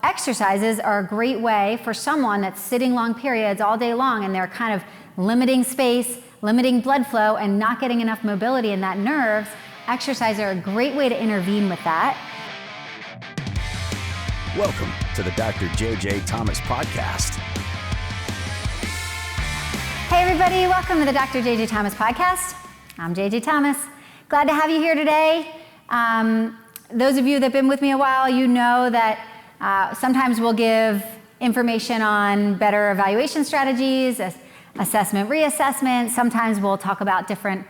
exercises are a great way for someone that's sitting long periods all day long and they're kind of limiting space, limiting blood flow, and not getting enough mobility in that nerves. Exercises are a great way to intervene with that. Welcome to the Dr. J.J. Thomas Podcast. Hey everybody, welcome to the Dr. J.J. Thomas Podcast. I'm J.J. Thomas. Glad to have you here today. Those of you that have been with me a while, you know that sometimes we'll give information on better evaluation strategies, assessment, reassessment. Sometimes we'll talk about different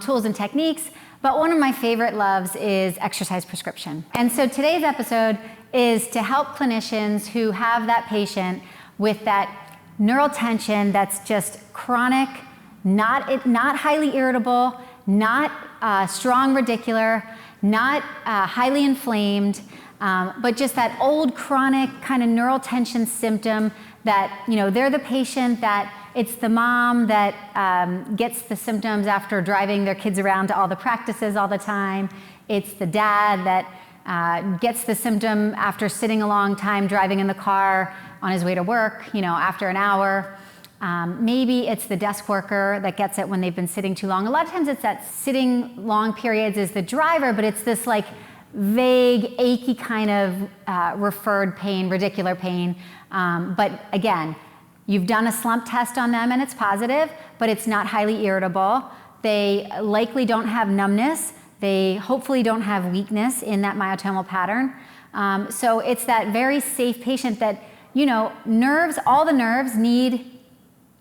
tools and techniques. But one of my favorite loves is exercise prescription. And so today's episode is to help clinicians who have that patient with that neural tension that's just chronic, not highly irritable, not strong radicular, not highly inflamed, but just that old chronic kind of neural tension symptom that, you know, they're the patient that it's the mom that gets the symptoms after driving their kids around to all the practices all the time. It's the dad that gets the symptom after sitting a long time driving in the car on his way to work, you know, after an hour. Maybe it's the desk worker that gets it when they've been sitting too long. A lot of times it's that sitting long periods is the driver, but it's this like vague, achy kind of referred pain, radicular pain. But again, you've done a slump test on them and it's positive, but it's not highly irritable. They likely don't have numbness. They hopefully don't have weakness in that myotomal pattern. So it's that very safe patient that, you know, all the nerves need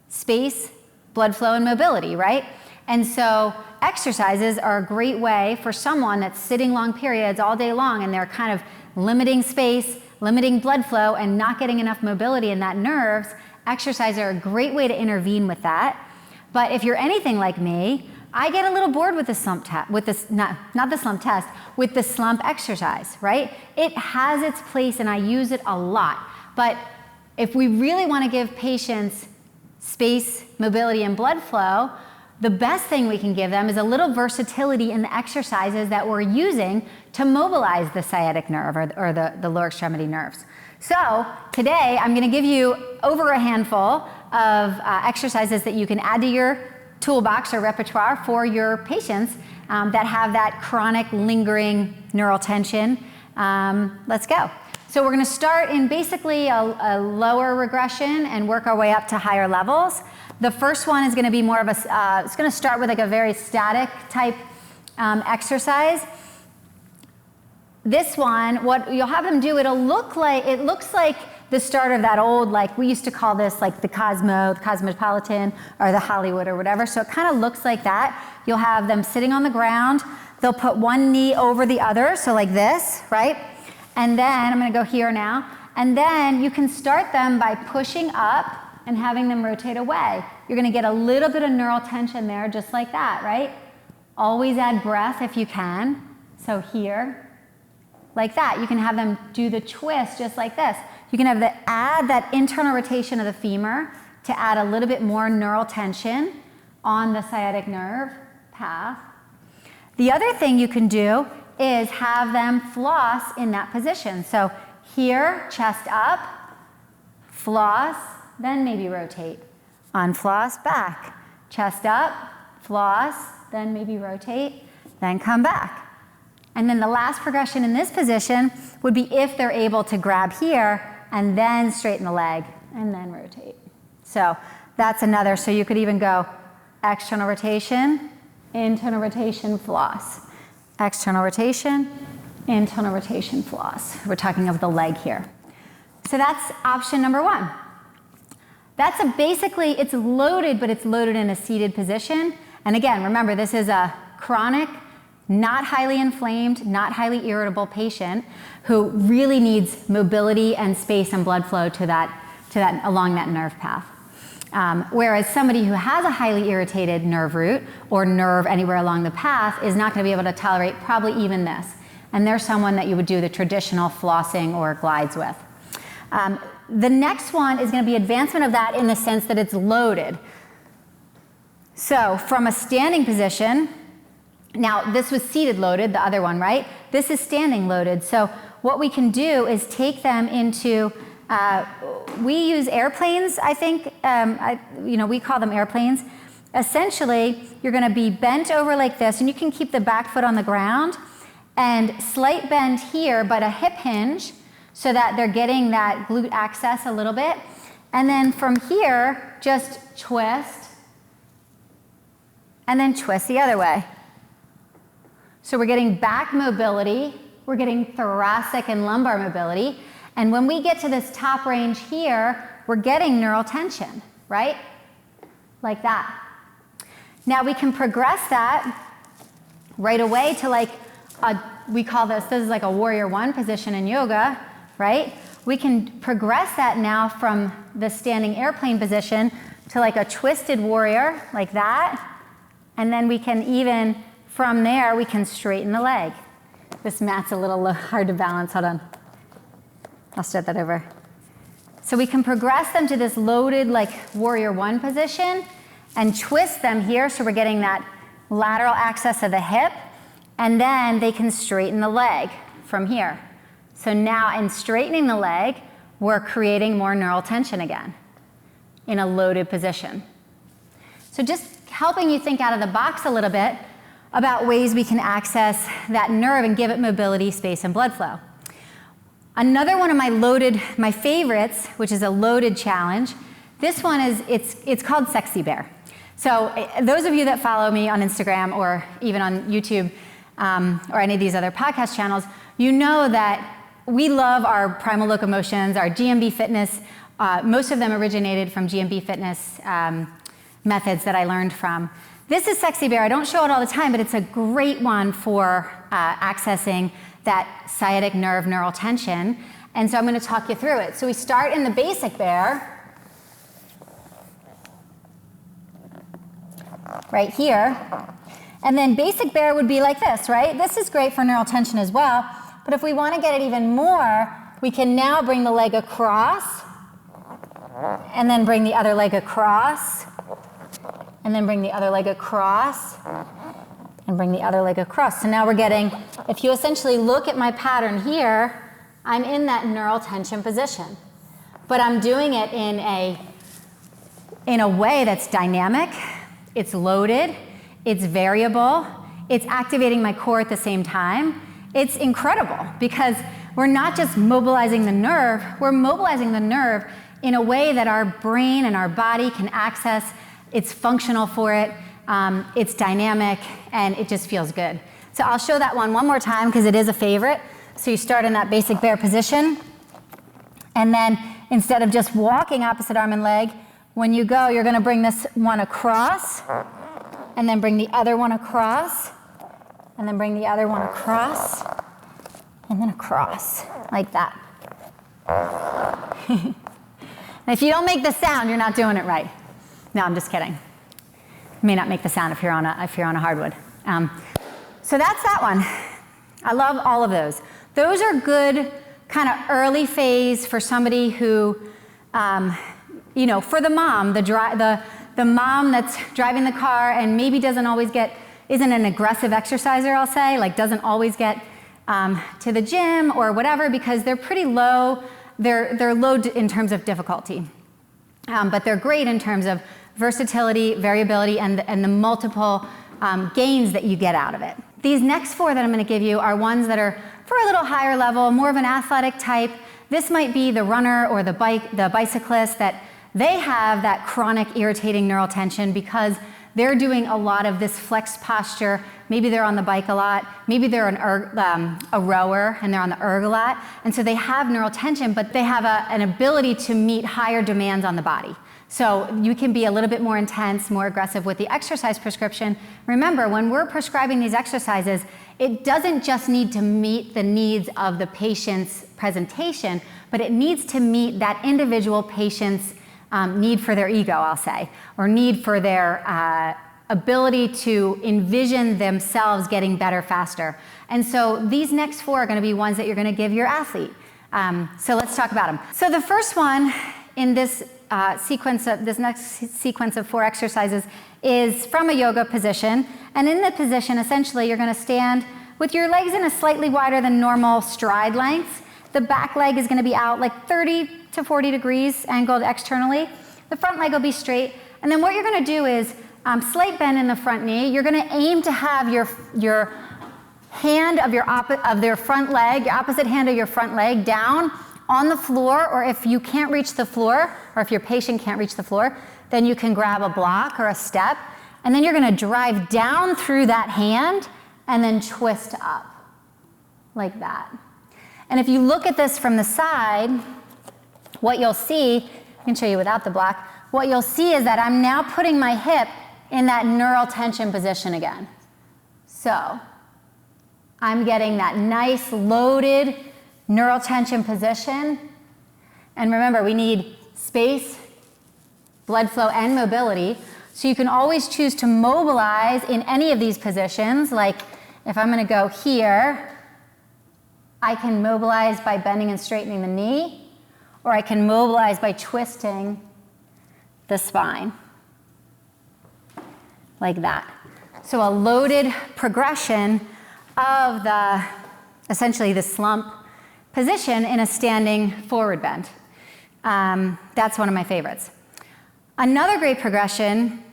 space, blood flow, and mobility, right? And so exercises are a great way for someone that's sitting long periods all day long and they're kind of limiting space, limiting blood flow, and not getting enough mobility in that nerves. Exercises are a great way to intervene with that. But if you're anything like me, I get a little bored with the slump test, with this, not the slump test, with the slump exercise, right? It has its place and I use it a lot. But if we really want to give patients space, mobility, and blood flow, the best thing we can give them is a little versatility in the exercises that we're using to mobilize the sciatic nerve or the lower extremity nerves. So today I'm going to give you over a handful of exercises that you can add to your toolbox or repertoire for your patients that have that chronic lingering neural tension. Let's go. So we're going to start in basically a lower regression and work our way up to higher levels. The first one is going to be more of it's going to start with like a very static type exercise. This one, what you'll have them do, it looks like the start of that old, like we used to call this like the Cosmopolitan or the Hollywood or whatever. So it kind of looks like that. You'll have them sitting on the ground. They'll put one knee over the other, so like this, right? And then I'm going to go here now. And then you can start them by pushing up and having them rotate away. You're going to get a little bit of neural tension there, just like that, right? Always add breath if you can. So here, like that. You can have them do the twist just like this. You can have add that internal rotation of the femur to add a little bit more neural tension on the sciatic nerve path. The other thing you can do is have them floss in that position. So here, chest up, floss, then maybe rotate. Unfloss, back. Chest up, floss, then maybe rotate, then come back. And then the last progression in this position would be if they're able to grab here and then straighten the leg and then rotate. So that's another, so you could even go external rotation, internal rotation, floss. External rotation, internal rotation, floss. We're talking of the leg here. So that's option number one. That's basically, it's loaded, but it's loaded in a seated position. And again, remember, this is a chronic, not highly inflamed, not highly irritable patient who really needs mobility and space and blood flow to that along that nerve path. Whereas somebody who has a highly irritated nerve root or nerve anywhere along the path is not going to be able to tolerate probably even this. And they're someone that you would do the traditional flossing or glides with. The next one is going to be advancement of that in the sense that it's loaded. So from a standing position, now this was seated loaded, the other one, right? This is standing loaded. So what we can do is take them into, we use airplanes, I think, we call them airplanes. Essentially, you're gonna be bent over like this, and you can keep the back foot on the ground, and slight bend here, but a hip hinge, so that they're getting that glute access a little bit. And then from here, just twist, and then twist the other way. So we're getting back mobility, we're getting thoracic and lumbar mobility, and when we get to this top range here, we're getting neural tension, right? Like that. Now we can progress that right away to like we call this is like a warrior one position in yoga, right? We can progress that now from the standing airplane position to like a twisted warrior, like that. And then we can even, from there, we can straighten the leg. This mat's a little hard to balance, hold on. I'll start that over. So we can progress them to this loaded like warrior one position and twist them here so we're getting that lateral access of the hip, and then they can straighten the leg from here. So now in straightening the leg, we're creating more neural tension again in a loaded position. So just helping you think out of the box a little bit about ways we can access that nerve and give it mobility, space, and blood flow. Another one of my favorites, which is a loaded challenge, this one is, it's called Sexy Bear. So those of you that follow me on Instagram or even on YouTube or any of these other podcast channels, you know that we love our primal locomotions, our GMB fitness. Most of them originated from GMB fitness methods that I learned from. This is Sexy Bear. I don't show it all the time, but it's a great one for accessing that sciatic nerve neural tension. And so I'm going to talk you through it. So we start in the basic bear, right here. And then basic bear would be like this, right? This is great for neural tension as well. But if we want to get it even more, we can now bring the leg across, and then bring the other leg across, and then bring the other leg across, and bring the other leg across. So now we're getting, if you essentially look at my pattern here, I'm in that neural tension position. But I'm doing it in a way that's dynamic, it's loaded, it's variable, it's activating my core at the same time. It's incredible because we're not just mobilizing the nerve, we're mobilizing the nerve in a way that our brain and our body can access. It's functional for it, it's dynamic, and it just feels good. So I'll show that one more time because it is a favorite. So you start in that basic bear position, and then instead of just walking opposite arm and leg, when you go, you're gonna bring this one across, and then bring the other one across, and then bring the other one across, and then across, like that. And if you don't make the sound, you're not doing it right. No, I'm just kidding. You may not make the sound if you're on a hardwood. So that's that one. I love all of those. Those are good kind of early phase for somebody who, for the mom, the mom that's driving the car and maybe isn't an aggressive exerciser, I'll say, like doesn't always get to the gym or whatever because they're pretty low. They're low in terms of difficulty, but they're great in terms of versatility, variability, and the multiple gains that you get out of it. These next four that I'm going to give you are ones that are for a little higher level, more of an athletic type. This might be the runner or the bicyclist that they have that chronic irritating neural tension because they're doing a lot of this flexed posture. Maybe they're on the bike a lot. Maybe they're a rower and they're on the erg a lot. And so they have neural tension, but they have an ability to meet higher demands on the body. So you can be a little bit more intense, more aggressive with the exercise prescription. Remember, when we're prescribing these exercises, it doesn't just need to meet the needs of the patient's presentation, but it needs to meet that individual patient's need for their ego, I'll say, or need for their ability to envision themselves getting better faster. And so these next four are going to be ones that you're going to give your athlete. So let's talk about them. So the first one in this next sequence of four exercises is from a yoga position. And in the position, essentially, you're going to stand with your legs in a slightly wider than normal stride length. The back leg is gonna be out like 30 to 40 degrees angled externally. The front leg will be straight. And then what you're gonna do is slight bend in the front knee. You're gonna aim to have your hand of your front leg, your opposite hand of your front leg down on the floor, or if you can't reach the floor, or if your patient can't reach the floor, then you can grab a block or a step, and then you're gonna drive down through that hand and then twist up, like that. And if you look at this from the side, what you'll see, I can show you without the block, what you'll see is that I'm now putting my hip in that neural tension position again. So I'm getting that nice loaded neural tension position. And remember, we need space, blood flow, and mobility. So you can always choose to mobilize in any of these positions. Like if I'm gonna go here, I can mobilize by bending and straightening the knee, or I can mobilize by twisting the spine, like that. So a loaded progression of essentially the slump position in a standing forward bend. That's one of my favorites. Another great progression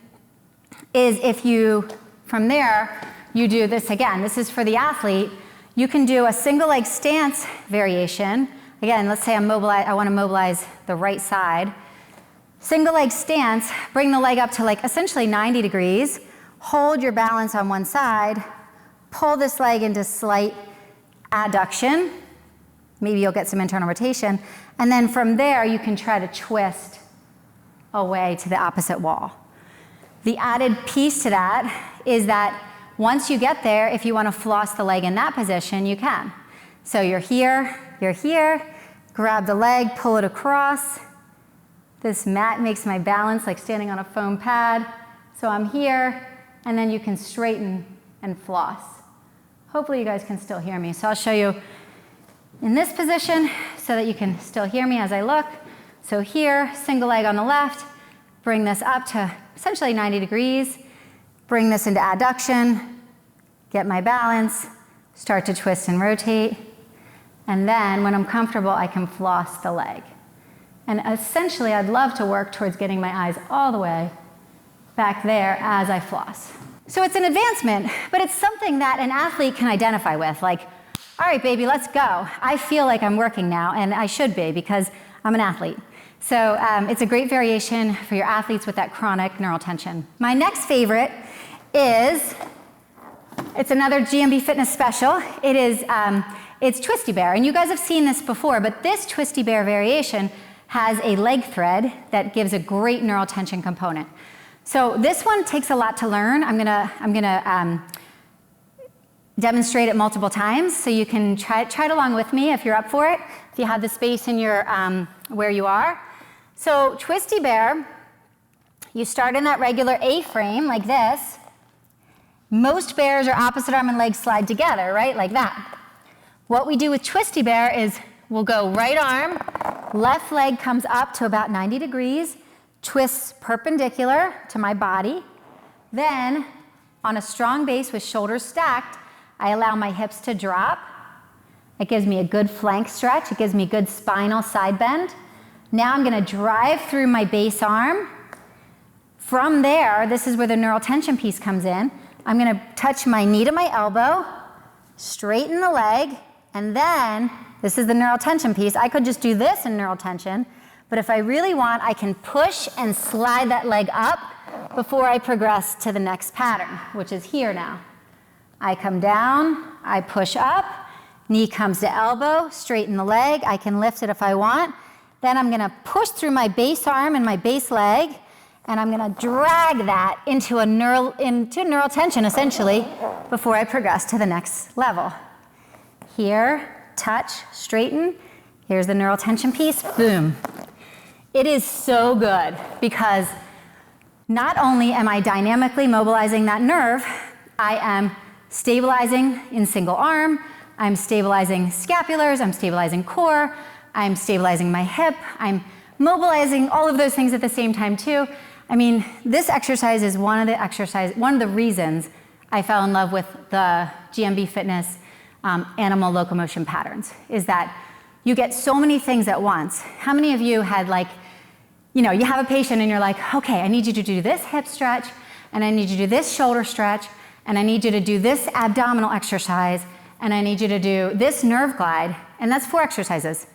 is if you, from there, you do this again. This is for the athlete. You can do a single leg stance variation. Again, let's say I want to mobilize the right side. Single leg stance, bring the leg up to like essentially 90 degrees, hold your balance on one side, pull this leg into slight adduction. Maybe you'll get some internal rotation. And then from there, you can try to twist away to the opposite wall. The added piece to that is that once you get there, if you want to floss the leg in that position, you can. So you're here, grab the leg, pull it across. This mat makes my balance like standing on a foam pad. So I'm here, and then you can straighten and floss. Hopefully you guys can still hear me. So I'll show you in this position so that you can still hear me as I look. So here, single leg on the left, bring this up to essentially 90 degrees, bring this into adduction, get my balance, start to twist and rotate, and then when I'm comfortable, I can floss the leg. And essentially, I'd love to work towards getting my eyes all the way back there as I floss. So it's an advancement, but it's something that an athlete can identify with, like, all right, baby, let's go. I feel like I'm working now, and I should be because I'm an athlete. So it's a great variation for your athletes with that chronic neural tension. My next favorite is, it's another GMB Fitness special. It's Twisty Bear, and you guys have seen this before, but this Twisty Bear variation has a leg thread that gives a great neural tension component. So this one takes a lot to learn. I'm gonna demonstrate it multiple times, so you can try it along with me if you're up for it, if you have the space in your where you are. So Twisty Bear, you start in that regular A-frame like this. Most bears are opposite arm and leg slide together, right, like that. What we do with Twisty Bear is we'll go right arm, left leg comes up to about 90 degrees, twists perpendicular to my body. Then, on a strong base with shoulders stacked, I allow my hips to drop. It gives me a good flank stretch. It gives me good spinal side bend. Now I'm gonna drive through my base arm. From there, this is where the neural tension piece comes in. I'm gonna touch my knee to my elbow, straighten the leg, and then, this is the neural tension piece. I could just do this in neural tension, but if I really want, I can push and slide that leg up before I progress to the next pattern, which is here now. I come down, I push up, knee comes to elbow, straighten the leg, I can lift it if I want. Then I'm gonna push through my base arm and my base leg, and I'm gonna drag that into neural tension, essentially, before I progress to the next level. Here, touch, straighten, here's the neural tension piece, boom. It is so good because not only am I dynamically mobilizing that nerve, I am stabilizing in single arm, I'm stabilizing scapulars, I'm stabilizing core, I'm stabilizing my hip, I'm mobilizing all of those things at the same time too. I mean, this exercise is one of the reasons I fell in love with the GMB Fitness animal locomotion patterns, is that you get so many things at once. How many of you had like, you know, you have a patient and you're like, okay, I need you to do this hip stretch, and I need you to do this shoulder stretch, and I need you to do this abdominal exercise, and I need you to do this nerve glide, and that's 4 exercises.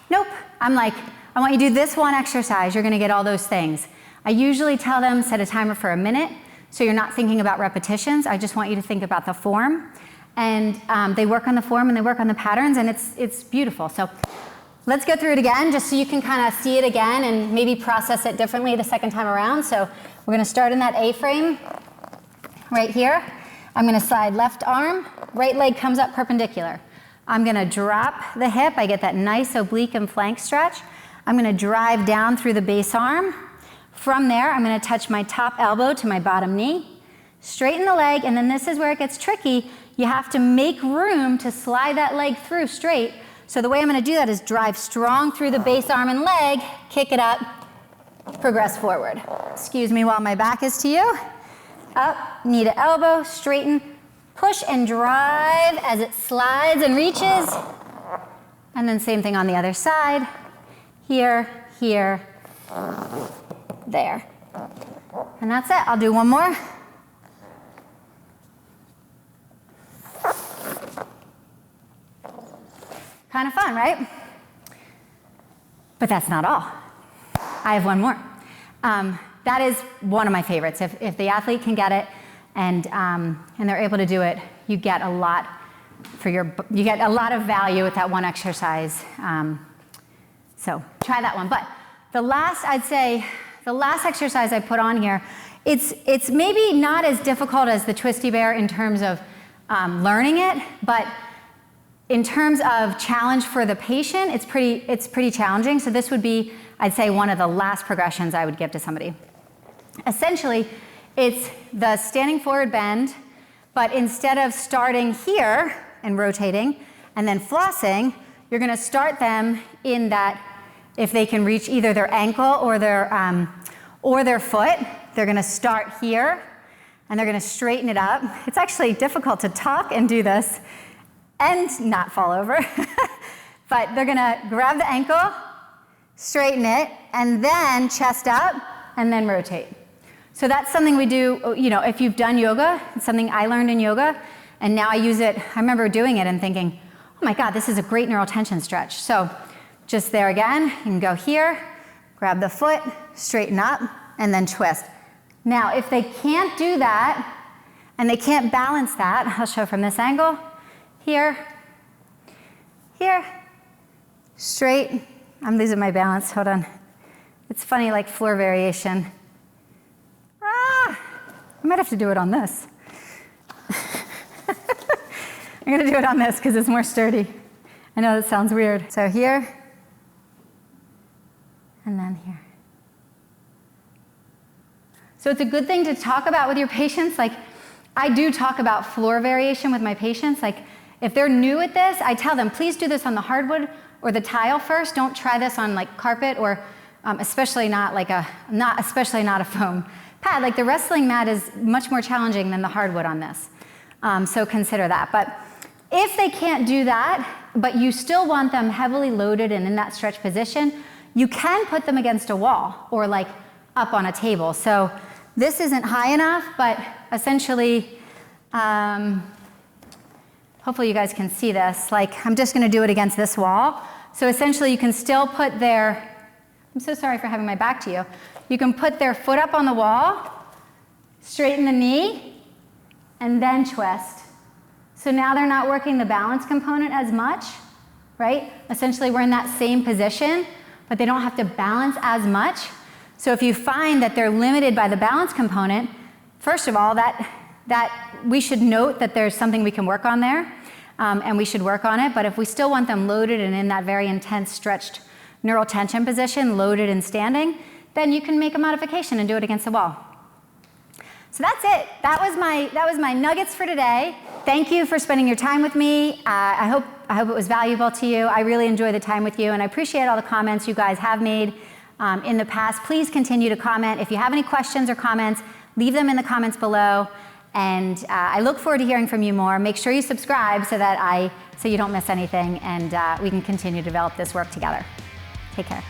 Nope, I'm like, I want you to do this one exercise, you're gonna get all those things. I usually tell them, set a timer for a minute, so you're not thinking about repetitions. I just want you to think about the form. And they work on the form and they work on the patterns, and it's beautiful. So let's go through it again, just so you can kind of see it again and maybe process it differently the second time around. So we're gonna start in that A-frame right here. I'm gonna slide left arm, right leg comes up perpendicular. I'm gonna drop the hip, I get that nice oblique and flank stretch. I'm gonna drive down through the base arm. From there, I'm gonna touch my top elbow to my bottom knee, straighten the leg, and then this is where it gets tricky. You have to make room to slide that leg through straight. So the way I'm gonna do that is drive strong through the base arm and leg, kick it up, progress forward. Excuse me while my back is to you. Up, knee to elbow, straighten, push and drive as it slides and reaches. And then same thing on the other side. Here, here, there. And that's it. I'll do one more. Kind of fun, right? But that's not all. I have one more. That is one of my favorites. If the athlete can get it and they're able to do it, you get a lot you get a lot of value with that one exercise. So try that one. But the last exercise I put on here, it's maybe not as difficult as the twisty bear in terms of learning it, but in terms of challenge for the patient, it's pretty challenging. So this would be, I'd say, one of the last progressions I would give to somebody. Essentially, it's the standing forward bend, but instead of starting here and rotating and then flossing, you're gonna start them in that, if they can reach either their ankle or their foot, they're gonna start here and they're gonna straighten it up. It's actually difficult to talk and do this and not fall over. But they're gonna grab the ankle, straighten it, and then chest up, and then rotate. So that's something we do, you know, if you've done yoga, it's something I learned in yoga, and now I use it. I remember doing it and thinking, oh my God, this is a great neural tension stretch. So just there again, you can go here, grab the foot, straighten up, and then twist. Now, if they can't do that, and they can't balance that, I'll show from this angle, here, here, straight. I'm losing my balance, hold on. It's funny, like floor variation. I might have to do it on this. I'm gonna do it on this because it's more sturdy. I know that sounds weird. So here, and then here. So it's a good thing to talk about with your patients. Like, I do talk about floor variation with my patients. Like, if they're new at this, I tell them, please do this on the hardwood or the tile first. Don't try this on like carpet or especially not a foam pad. Like the wrestling mat is much more challenging than the hardwood on this. So consider that. But if they can't do that, but you still want them heavily loaded and in that stretch position, you can put them against a wall or like up on a table. So this isn't high enough, but essentially, hopefully you guys can see this. Like, I'm just gonna do it against this wall. So essentially you can still put I'm so sorry for having my back to you. You can put their foot up on the wall, straighten the knee, and then twist. So now they're not working the balance component as much, right? Essentially we're in that same position, but they don't have to balance as much. So if you find that they're limited by the balance component, first of all, that we should note that there's something we can work on there, and we should work on it. But if we still want them loaded and in that very intense stretched neural tension position, loaded and standing, then you can make a modification and do it against the wall. So that's it. That was my nuggets for today. Thank you for spending your time with me. I hope it was valuable to you. I really enjoy the time with you, and I appreciate all the comments you guys have made in the past. Please continue to comment. If you have any questions or comments, leave them in the comments below. And I look forward to hearing from you more. Make sure you subscribe so you don't miss anything, and we can continue to develop this work together. Take care.